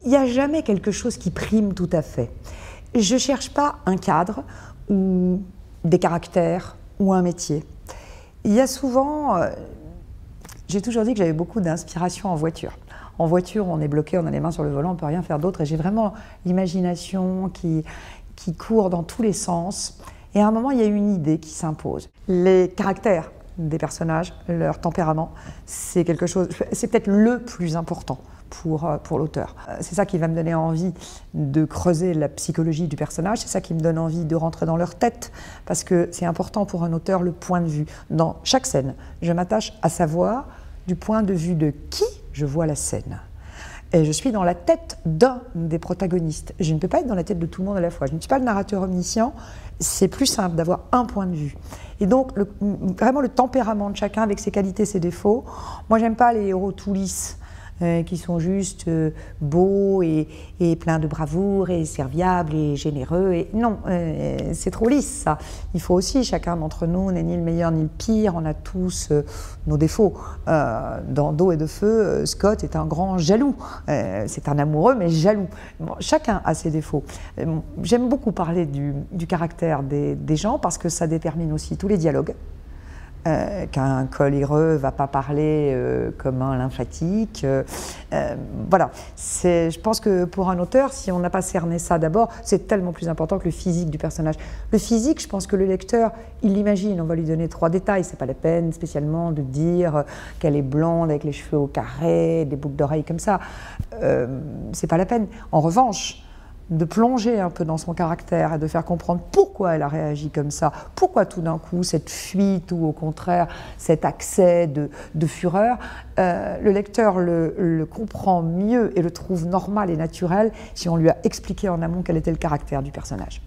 Il n'y a jamais quelque chose qui prime tout à fait. Je ne cherche pas un cadre ou des caractères ou un métier. Il y a souvent... j'ai toujours dit que j'avais beaucoup d'inspiration en voiture. En voiture, on est bloqué, on a les mains sur le volant, on ne peut rien faire d'autre. Et j'ai vraiment l'imagination qui court dans tous les sens. Et à un moment, il y a une idée qui s'impose. Les caractères des personnages, leur tempérament, c'est quelque chose, c'est peut-être le plus important pour l'auteur. C'est ça qui va me donner envie de creuser la psychologie du personnage, c'est ça qui me donne envie de rentrer dans leur tête, parce que c'est important pour un auteur le point de vue. Dans chaque scène, je m'attache à savoir du point de vue de qui je vois la scène. Et je suis dans la tête d'un des protagonistes. Je ne peux pas être dans la tête de tout le monde à la fois. Je ne suis pas le narrateur omniscient. C'est plus simple d'avoir un point de vue. Et donc, vraiment le tempérament de chacun avec ses qualités, ses défauts. Moi, j'aime pas les héros tout lisses, qui sont juste beaux et pleins de bravoure et serviables et généreux. Et non, c'est trop lisse, ça. Il faut aussi, chacun d'entre nous n'est ni le meilleur ni le pire. On a tous nos défauts. Dans D'eau et de feu, Scott est un grand jaloux. C'est un amoureux, mais jaloux. Bon, chacun a ses défauts. J'aime beaucoup parler du caractère des gens parce que ça détermine aussi tous les dialogues. Qu'un coléreux ne va pas parler comme un lymphatique. Voilà. Je pense que pour un auteur, si on n'a pas cerné ça d'abord, c'est tellement plus important que le physique du personnage. Le physique, je pense que le lecteur, il l'imagine. On va lui donner 3 détails. C'est pas la peine spécialement de dire qu'elle est blonde avec les cheveux au carré, des boucles d'oreilles comme ça. C'est pas la peine. En revanche, de plonger un peu dans son caractère et de faire comprendre pourquoi elle a réagi comme ça, pourquoi tout d'un coup cette fuite ou au contraire cet accès de fureur, le lecteur le comprend mieux et le trouve normal et naturel si on lui a expliqué en amont quel était le caractère du personnage.